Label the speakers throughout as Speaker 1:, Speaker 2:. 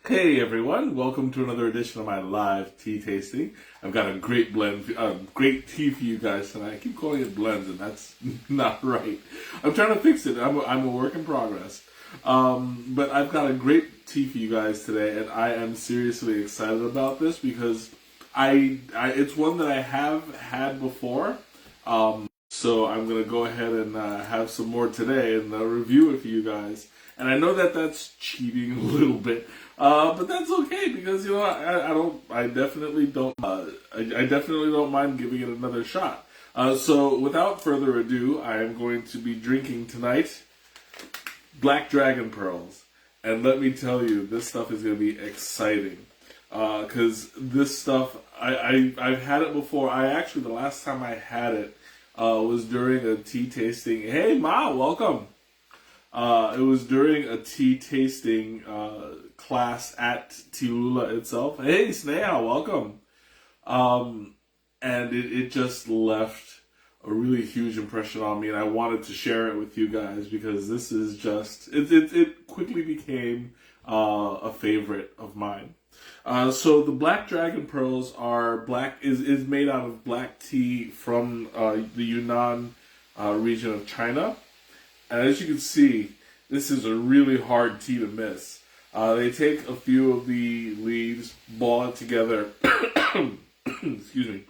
Speaker 1: Hey everyone, welcome to another edition of my live tea tasting. I've got a great great tea for you guys tonight. I keep calling it blends and that's not right. I'm trying to fix it. I'm a work in progress. But I've got a great tea for you guys today and I am seriously excited about this because it's one that I have had before. So I'm going to go ahead and have some more today and review it for you guys. And I know that that's cheating a little bit, but that's okay because I definitely don't mind giving it another shot. So without further ado, I am going to be drinking tonight Black Dragon Pearls, and let me tell you, this stuff is going to be exciting because this stuff I've had it before. The last time I had it was during a tea tasting. Hey Ma, welcome. It was during a tea tasting class at Tilula itself. Hey, Sneha, welcome. And it just left a really huge impression on me, and I wanted to share it with you guys because this is just it quickly became a favorite of mine. So the Black Dragon Pearls is made out of black tea from the Yunnan region of China. And as you can see, this is a really hard tea to miss. They take a few of the leaves, ball it together, excuse me,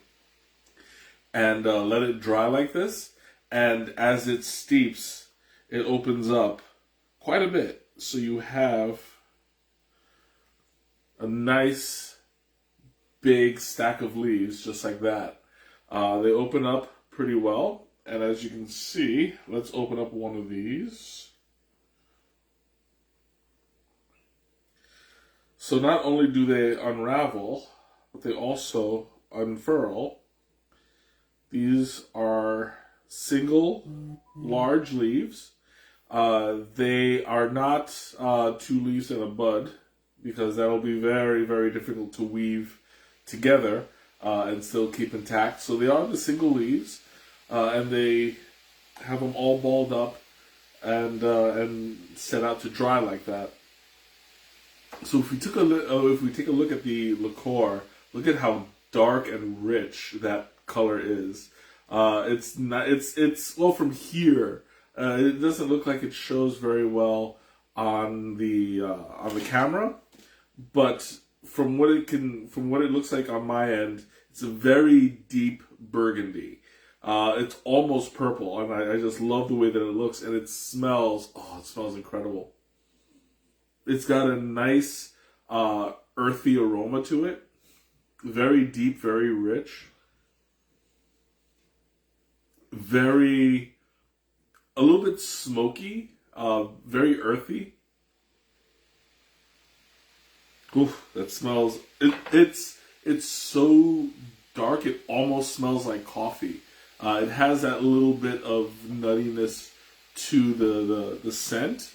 Speaker 1: and let it dry like this. And as it steeps, it opens up quite a bit. So you have a nice big stack of leaves, just like that. They open up pretty well. And as you can see, let's open up one of these. So not only do they unravel, but they also unfurl. These are single large leaves. They are not 2 leaves and a bud, because that'll be very, very difficult to weave together and still keep intact. So they are the single leaves. And they have them all balled up and set out to dry like that. So if we take a look at the liqueur, look at how dark and rich that color is. It's well, from here, it doesn't look like it shows very well on the camera, but from what it looks like on my end, it's a very deep burgundy. It's almost purple, and I just love the way that it looks, and it smells incredible. It's got a nice earthy aroma to it, very deep, very rich, a little bit smoky, very earthy. Oof, that smells, it's so dark, it almost smells like coffee. It has that little bit of nuttiness to the scent.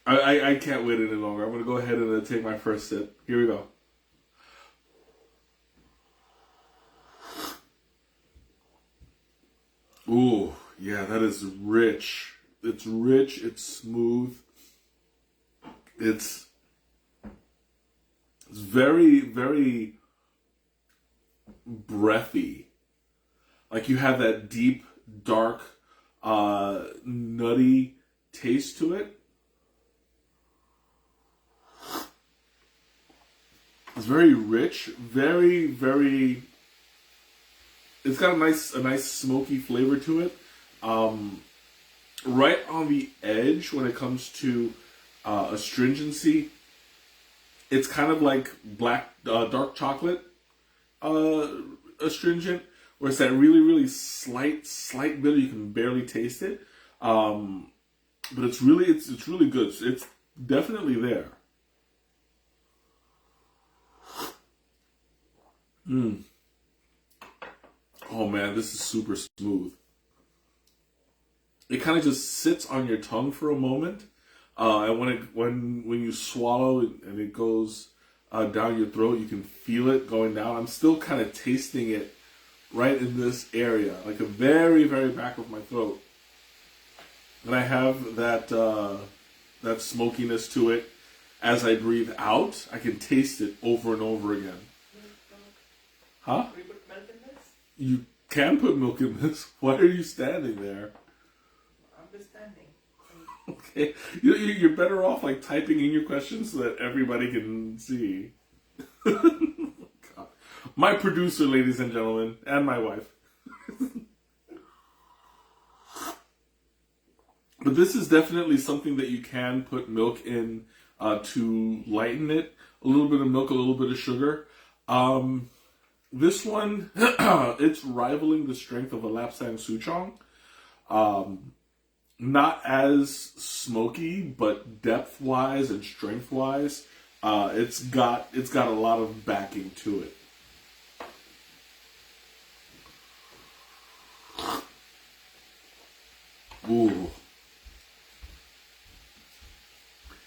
Speaker 1: I can't wait any longer. I'm going to go ahead and take my first sip. Here we go. Ooh, yeah, that is rich. It's rich, it's smooth. It's very, very breathy. Like you have that deep, dark, nutty taste to it. It's very rich, very, very. It's got a nice smoky flavor to it. Right on the edge when it comes to astringency. It's kind of like dark chocolate astringent, where it's that really, really slight bitter. You can barely taste it, but it's really good. It's definitely there. Oh man, this is super smooth. It kind of just sits on your tongue for a moment, and when you swallow and it goes down your throat, you can feel it going down. I'm still kind of tasting it right in this area, like the very, very back of my throat. and I have that smokiness to it. As I breathe out, I can taste it over and over again. Huh?
Speaker 2: Can we put milk in this?
Speaker 1: You can put milk in this. Why are you standing there?
Speaker 2: I'm just standing.
Speaker 1: Okay, you're better off like typing in your questions so that everybody can see. God. My producer, ladies and gentlemen, and my wife. But this is definitely something that you can put milk in to lighten it. A little bit of milk, a little bit of sugar. This one, it's rivaling the strength of a Lapsang Souchong. Not as smoky, but depth-wise and strength-wise, it's got a lot of backing to it. Ooh.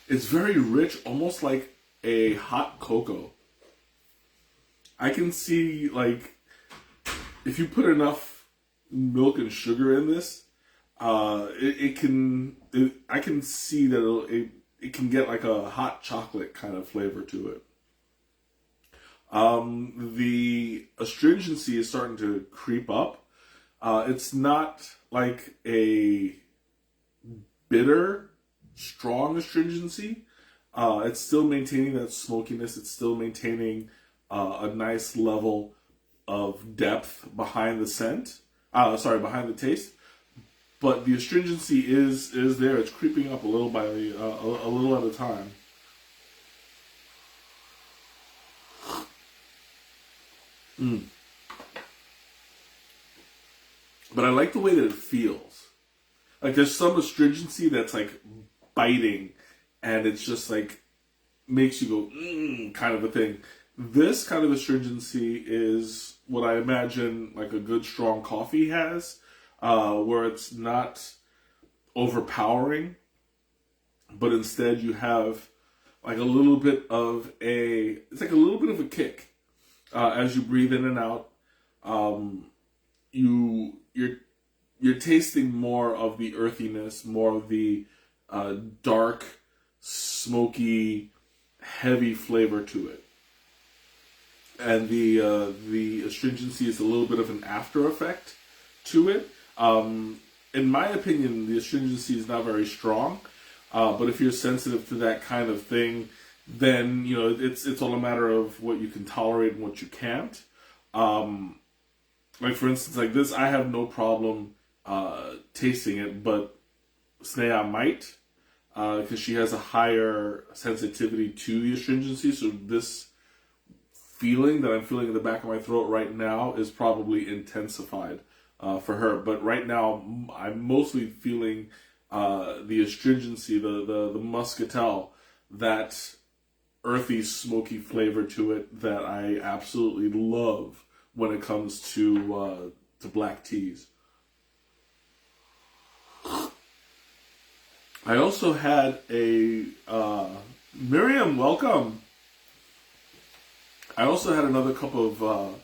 Speaker 1: It's very rich, almost like a hot cocoa. I can see, like, if you put enough milk and sugar in this, I can see that it can get like a hot chocolate kind of flavor to it. The astringency is starting to creep up. It's not like a bitter, strong astringency. It's still maintaining that smokiness. It's still maintaining a nice level of depth behind the scent. Behind the taste. But the astringency is there. It's creeping up a little by a little at a time. But I like the way that it feels. Like there's some astringency that's like biting, and it's just like makes you go kind of a thing. This kind of astringency is what I imagine like a good strong coffee has. Where it's not overpowering, but instead you have like a little bit of it's like a little bit of a kick as you breathe in and out. You're tasting more of the earthiness, more of the dark, smoky, heavy flavor to it, and the astringency is a little bit of an after effect to it. In my opinion, the astringency is not very strong, but if you're sensitive to that kind of thing, then it's all a matter of what you can tolerate and what you can't. Like for instance, like this, I have no problem tasting it, but Sneha might, because she has a higher sensitivity to the astringency. So this feeling that I'm feeling in the back of my throat right now is probably intensified for her. But right now, I'm mostly feeling the astringency, the muscatel, that earthy, smoky flavor to it that I absolutely love when it comes to black teas. I also had a Miriam, welcome. I also had another cup of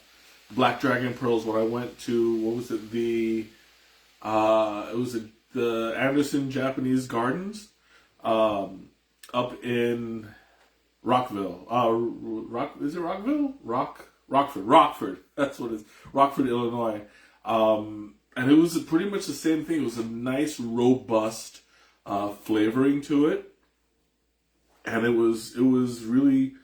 Speaker 1: Black Dragon Pearls when I went to, what was it, the Anderson Japanese Gardens up in Rockville. Is it Rockville? Rockford. That's what it is. Rockford, Illinois. And it was pretty much the same thing. It was a nice, robust flavoring to it. And it was really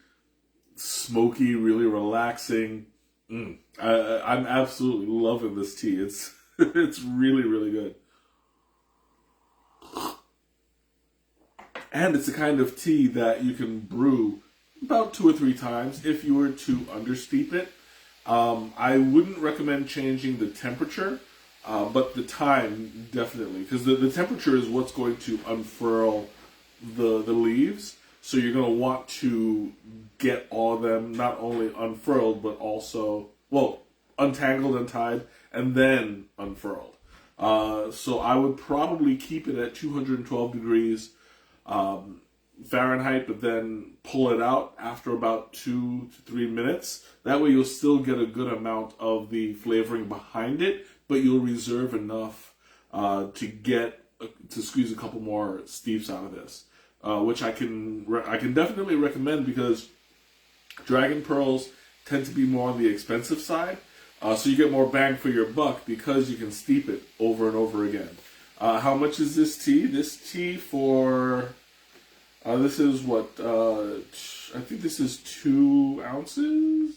Speaker 1: smoky, really relaxing. I'm absolutely loving this tea. It's really, really good. And it's a kind of tea that you can brew about 2 or 3 times if you were to understeep it. I wouldn't recommend changing the temperature, but the time definitely, because the temperature is what's going to unfurl the leaves. So you're going to want to get all of them not only unfurled, but also, untangled, untied, and then unfurled. So I would probably keep it at 212 degrees Fahrenheit, but then pull it out after about 2 to 3 minutes. That way you'll still get a good amount of the flavoring behind it, but you'll reserve enough to get to squeeze a couple more steeps out of this, which I can definitely recommend because dragon pearls tend to be more on the expensive side, so you get more bang for your buck because you can steep it over and over again. How much is this tea? This tea for this is what I think this is 2 ounces.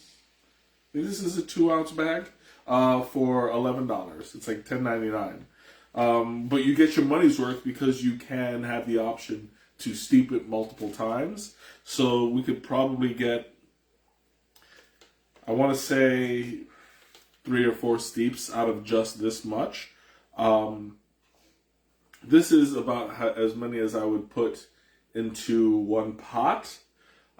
Speaker 1: I think this is a 2-ounce bag for $11. It's like $10.99. But you get your money's worth because you can have the option to steep it multiple times. So we could probably get, I want to say, 3 or 4 steeps out of just this much. This is about as many as I would put into one pot.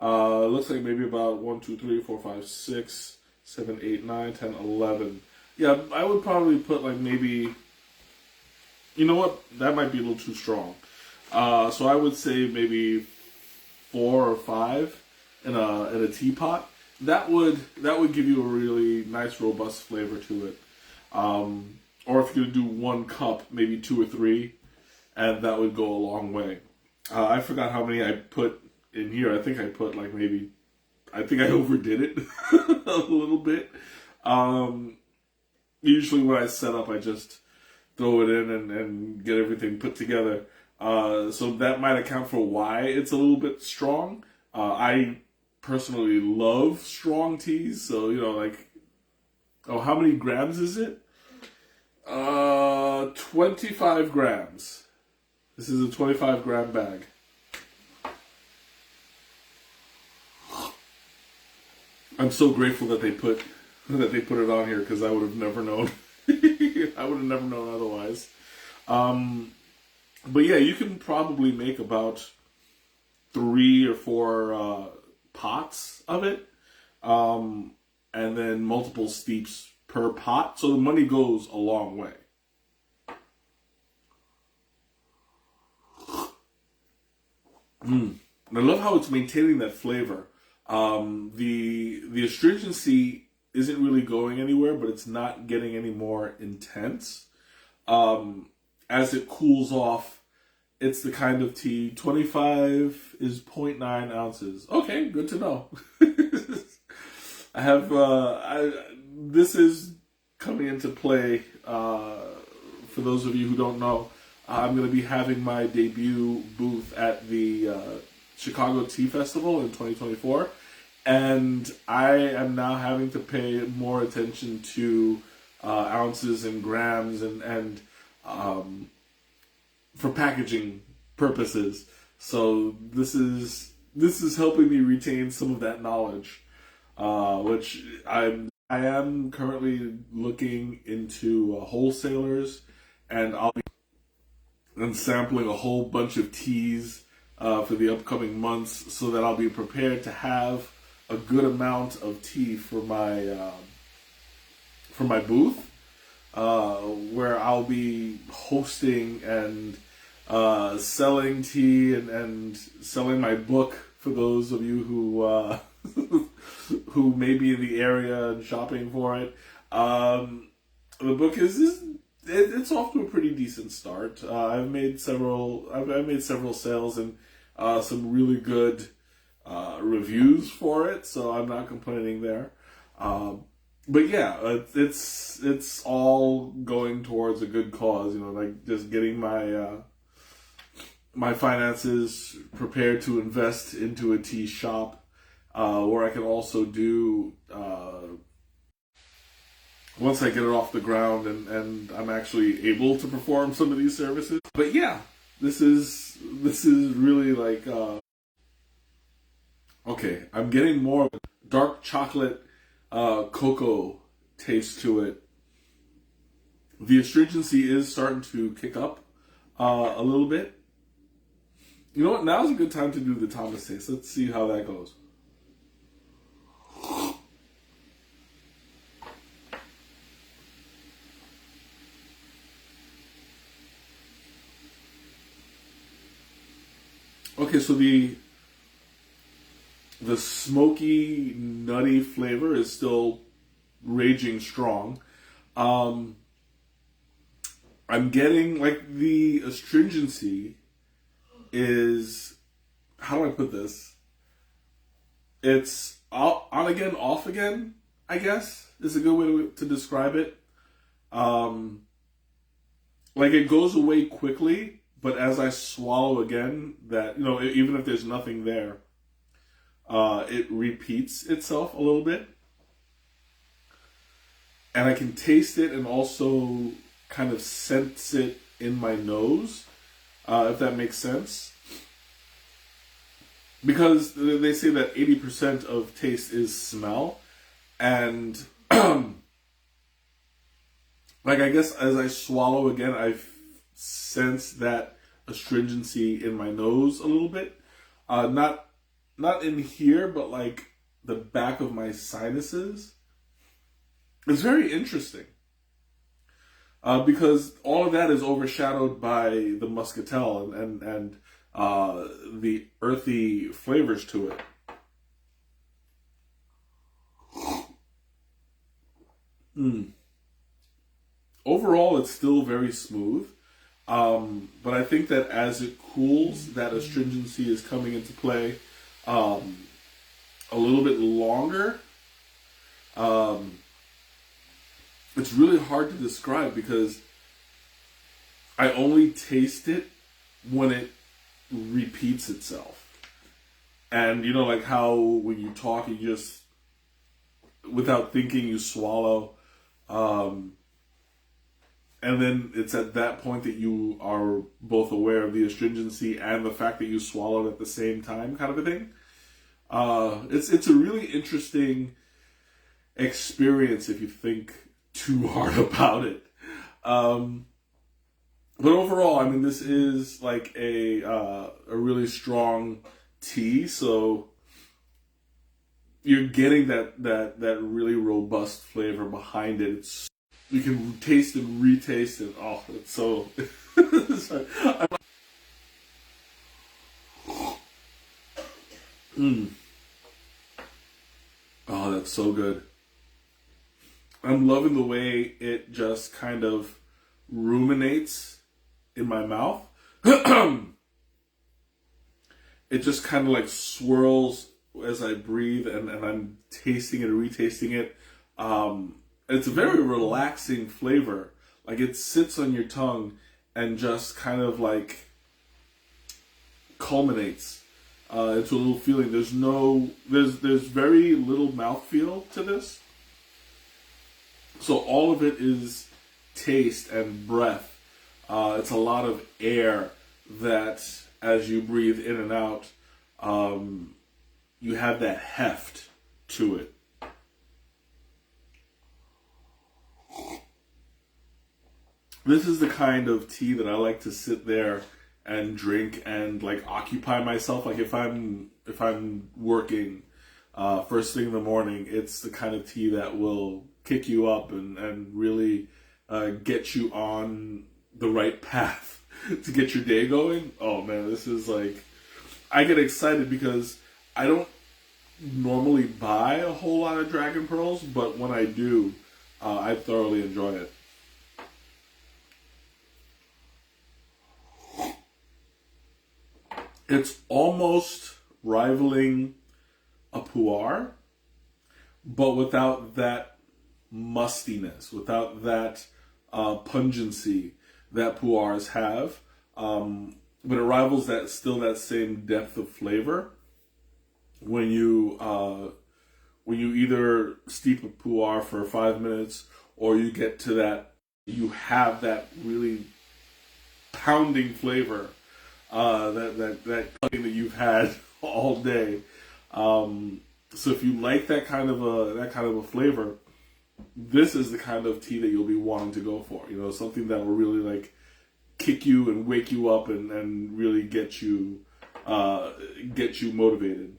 Speaker 1: Looks like maybe about 1, 2, 3, 4, 5, 6, 7, 8, 9, 10, 11. Yeah, I would probably put like maybe, you know what, that might be a little too strong. So I would say maybe 4 or 5 in a teapot. That would give you a really nice robust flavor to it. Or if you're gonna do 1 cup, maybe 2 or 3, and that would go a long way. I forgot how many I put in here. I think I put like maybe, I think I overdid it a little bit. Usually when I set up, I just throw it in and get everything put together. So that might account for why it's a little bit strong. I personally love strong teas, so like, how many grams is it? 25 grams. This is a 25-gram bag. I'm so grateful that they put it on here because I would have never known. I would have never known otherwise. But yeah, you can probably make about 3 or 4 pots of it, and then multiple steeps per pot. So the money goes a long way. And I love how it's maintaining that flavor. The astringency isn't really going anywhere, but it's not getting any more intense. As it cools off, it's the kind of tea. 25 is 0.9 ounces. Okay, good to know. I have this is coming into play. For those of you who don't know, I'm going to be having my debut booth at the Chicago Tea Festival in 2024, and I am now having to pay more attention to ounces and grams and for packaging purposes. So this is helping me retain some of that knowledge, which I am currently looking into wholesalers, and I'll be sampling a whole bunch of teas for the upcoming months, so that I'll be prepared to have a good amount of tea for my booth, where I'll be hosting and selling tea and selling my book for those of you who who may be in the area and shopping for it. The book it's off to a pretty decent start. I've made several sales and some really good reviews for it, so I'm not complaining there. But yeah, it's all going towards a good cause. Like just getting my my finances prepared to invest into a tea shop, where I can also do. Once I get it off the ground and I'm actually able to perform some of these services. But yeah, this is really like, okay, I'm getting more of a dark chocolate cocoa taste to it. The astringency is starting to kick up a little bit. You know what? Now's a good time to do the Thomas taste. Let's see how that goes. Okay, so the smoky, nutty flavor is still raging strong. I'm getting like the astringency is, how do I put this? It's on again, off again, I guess is a good way to describe it. Like it goes away quickly, but as I swallow again, that, even if there's nothing there, it repeats itself a little bit. And I can taste it and also kind of sense it in my nose, if that makes sense. Because they say that 80% of taste is smell. And like, I guess as I swallow again, I sense that astringency in my nose a little bit. Not in here, but like the back of my sinuses. It's very interesting. Because all of that is overshadowed by the muscatel and the earthy flavors to it. Overall, it's still very smooth. But I think that as it cools, that astringency is coming into play a little bit longer. It's really hard to describe because I only taste it when it repeats itself. And like how when you talk, you just, without thinking, you swallow. And then it's at that point that you are both aware of the astringency and the fact that you swallowed at the same time, kind of a thing. It's a really interesting experience if you think too hard about it. But overall, I mean, this is like a really strong tea, so you're getting that really robust flavor behind it. You can taste and retaste it. Oh, it's so. Oh, that's so good. I'm loving the way it just kind of ruminates in my mouth. It just kind of like swirls as I breathe, and I'm tasting it and retasting it. It's a very relaxing flavor. Like it sits on your tongue and just kind of like culminates into a little feeling. There's very little mouthfeel to this. So all of it is taste and breath. It's a lot of air that, as you breathe in and out, you have that heft to it. This is the kind of tea that I like to sit there and drink and like occupy myself. Like if I'm working first thing in the morning, it's the kind of tea that will kick you up and really get you on the right path to get your day going. Oh man, this is like, I get excited because I don't normally buy a whole lot of Dragon Pearls, but when I do, I thoroughly enjoy it. It's almost rivaling a pu'er, but without that mustiness, without that pungency that pu'ers have. But it rivals that same depth of flavor when you either steep a pu'er for 5 minutes or you get to that, you have that really pounding flavor. That cutting that you've had all day. So if you like that kind of a flavor, this is the kind of tea that you'll be wanting to go for. Something that will really like kick you and wake you up and really get you motivated.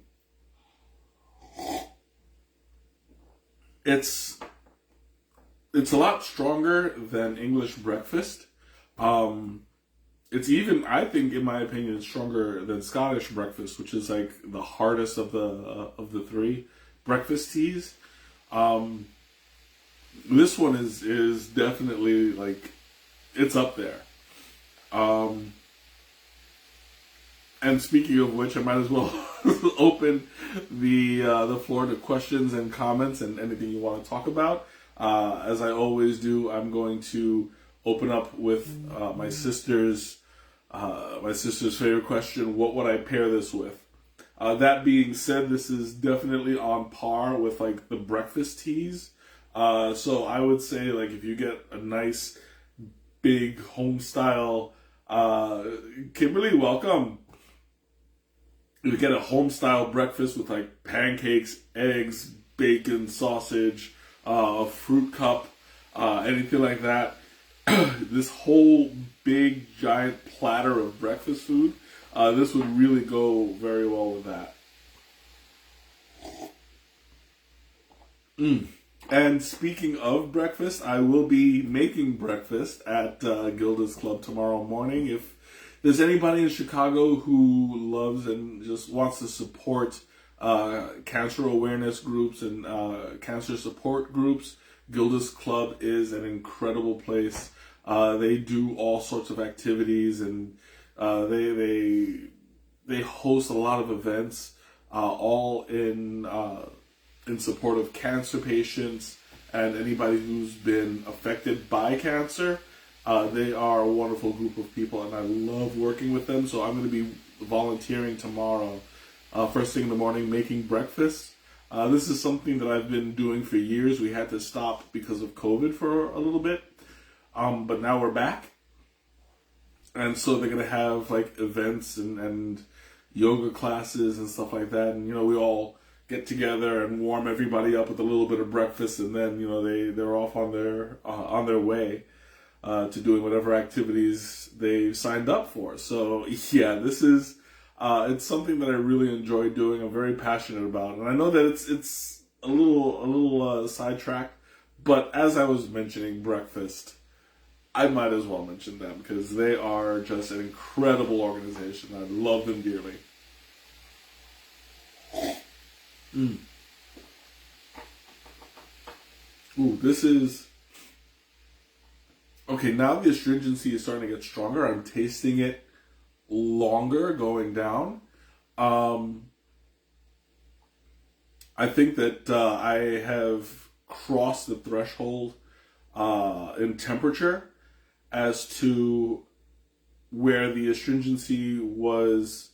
Speaker 1: It's a lot stronger than English breakfast. It's even, I think, in my opinion, stronger than Scottish breakfast, which is like the hardest of the three breakfast teas. This one is definitely like it's up there. And speaking of which, I might as well open the floor to questions and comments and anything you want to talk about. As I always do, I'm going to open up with my sister's favorite question: what would I pair this with? That being said, this is definitely on par with like the breakfast teas. So I would say, like, if you get a nice big home style, Kimberly, welcome. You get a home style breakfast with like pancakes, eggs, bacon, sausage, a fruit cup, anything like that. This whole big giant platter of breakfast food, this would really go very well with that. And speaking of breakfast, I will be making breakfast at Gilda's Club tomorrow morning. If there's anybody in Chicago who loves and just wants to support cancer awareness groups and cancer support groups, Gilda's Club is an incredible place. They do all sorts of activities, and they host a lot of events, all in support of cancer patients and anybody who's been affected by cancer. They are a wonderful group of people, and I love working with them. So I'm going to be volunteering tomorrow, first thing in the morning, making breakfast. This is something that I've been doing for years. We had to stop because of COVID for a little bit, but now we're back. And so they're going to have like events and yoga classes and stuff like that. And, you know, we all get together and warm everybody up with a little bit of breakfast, and then, you know, they're off on their way to doing whatever activities they signed up for. So yeah, this is it's something that I really enjoy doing. I'm very passionate about, and I know that it's a little sidetracked, but as I was mentioning breakfast, I might as well mention them because they are just an incredible organization. I love them dearly. Ooh, this is... Okay, now the astringency is starting to get stronger. I'm tasting it longer going down. I think that I have crossed the threshold in temperature as to where the astringency was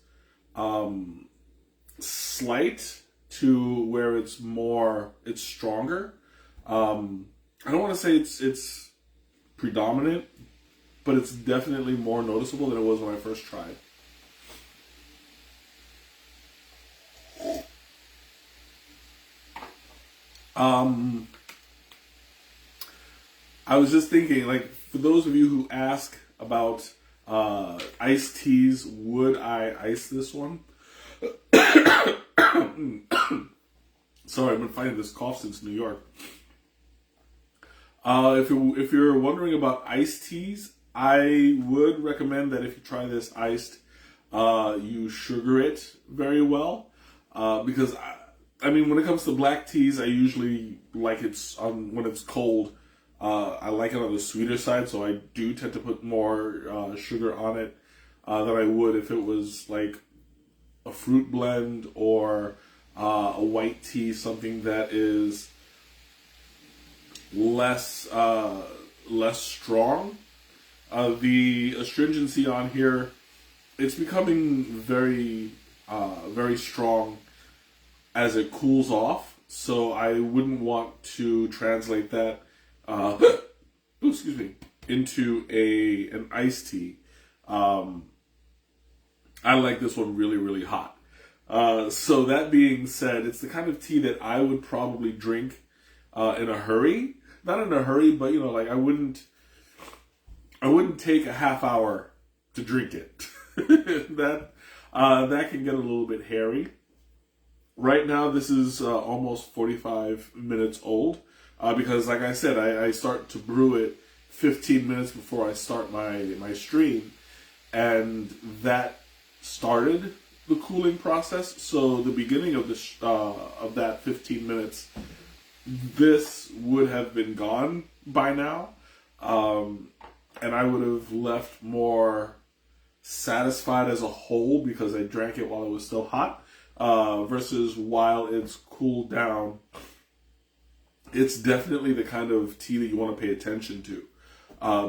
Speaker 1: slight to where it's stronger. I don't want to say it's predominant, but it's definitely more noticeable than it was when I first tried. I was just thinking, like, for those of you who ask about iced teas, would I ice this one? Sorry, I've been fighting this cough since New York. If you're wondering about iced teas, I would recommend that if you try this iced, you sugar it very well, because I mean, when it comes to black teas, I usually like it when it's cold. I like it on the sweeter side, so I do tend to put more sugar on it than I would if it was like a fruit blend or a white tea, something that is less strong. The astringency on here, it's becoming very strong as it cools off, so I wouldn't want to translate that excuse me, into an iced tea. I like this one really, really hot. So that being said, it's the kind of tea that I would probably drink in a hurry. Not in a hurry, but, you know, like I wouldn't take a half hour to drink it. that can get a little bit hairy. Right now, this is almost 45 minutes old because, like I said, I start to brew it 15 minutes before I start my stream, and that started the cooling process. So the beginning of that 15 minutes, this would have been gone by now. and I would have left more satisfied as a whole because I drank it while it was still hot, versus while it's cooled down. It's definitely the kind of tea that you want to pay attention to,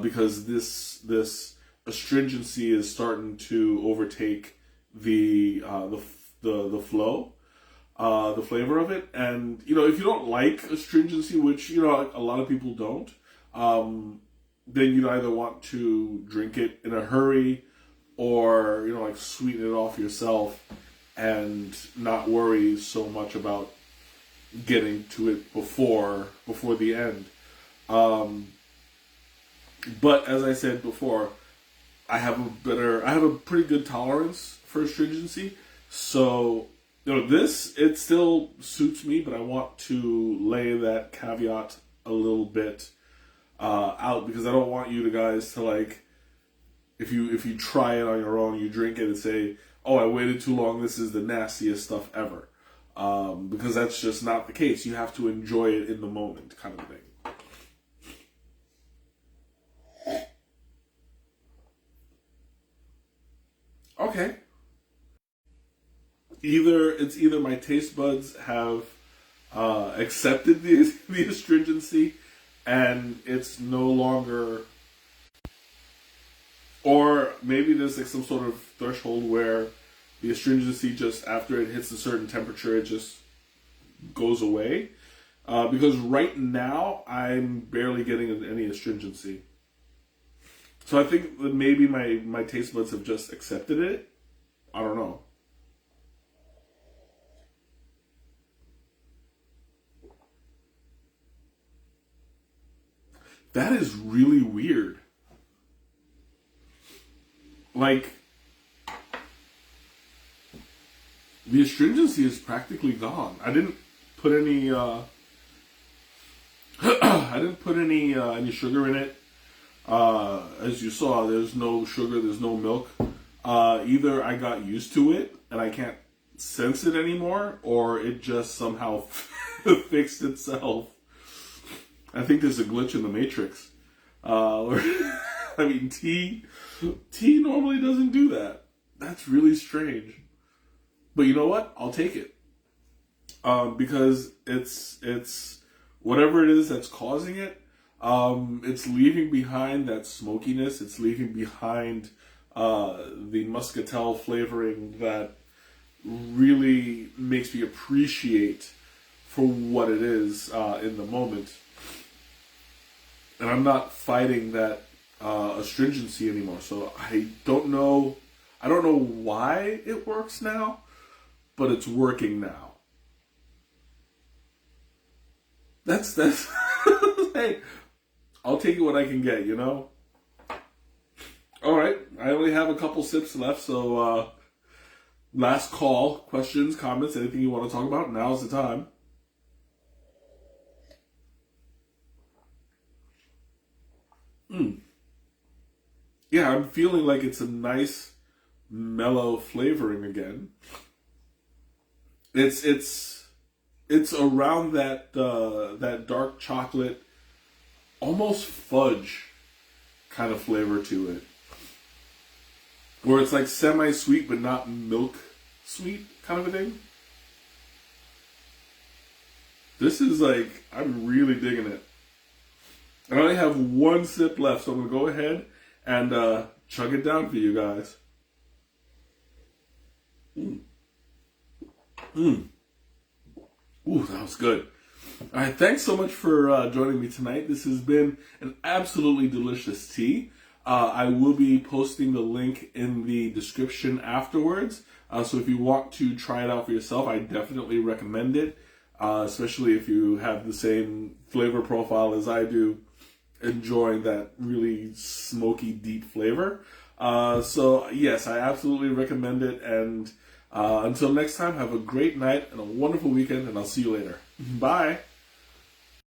Speaker 1: because this astringency is starting to overtake the flow, the flavor of it. And if you don't like astringency, which a lot of people don't, then you'd either want to drink it in a hurry, or like sweeten it off yourself and not worry so much about getting to it before the end. But as I said before, I have a pretty good tolerance for astringency. So it still suits me, but I want to lay that caveat a little bit out, because I don't want you guys to, like, if you try it on your own, you drink it and say, "Oh, I waited too long. This is the nastiest stuff ever," because that's just not the case. You have to enjoy it in the moment, kind of thing. Okay. Either my taste buds have accepted the astringency, and it's no longer, or maybe there's like some sort of threshold where the astringency, just after it hits a certain temperature, it just goes away. Because right now I'm barely getting any astringency. So I think that maybe my taste buds have just accepted it. I don't know. That is really weird. Like, the astringency is practically gone. I didn't put any any sugar in it. As you saw, there's no sugar, there's no milk. Either I got used to it and I can't sense it anymore, or it just somehow fixed itself. I think there's a glitch in the Matrix. I mean, tea normally doesn't do that. That's really strange. But you know what? I'll take it. Because it's whatever it is that's causing it. It's leaving behind that smokiness. It's leaving behind the muscatel flavoring that really makes me appreciate for what it is in the moment. And I'm not fighting that astringency anymore. So I don't know why it works now, but it's working now. That's hey, I'll take it what I can get, All right, I only have a couple sips left, so last call. Questions, comments, anything you want to talk about? Now's the time. Yeah, I'm feeling like it's a nice, mellow flavoring again. It's around that dark chocolate, almost fudge kind of flavor to it, where it's like semi-sweet but not milk sweet kind of a thing. This is like, I'm really digging it. I only have one sip left, so I'm going to go ahead and chug it down for you guys. Ooh, that was good. All right, thanks so much for joining me tonight. This has been an absolutely delicious tea. I will be posting the link in the description afterwards. So if you want to try it out for yourself, I definitely recommend it, especially if you have the same flavor profile as I do, enjoying that really smoky, deep flavor. So yes, I absolutely recommend it. And until next time, have a great night and a wonderful weekend, and I'll see you later. Bye.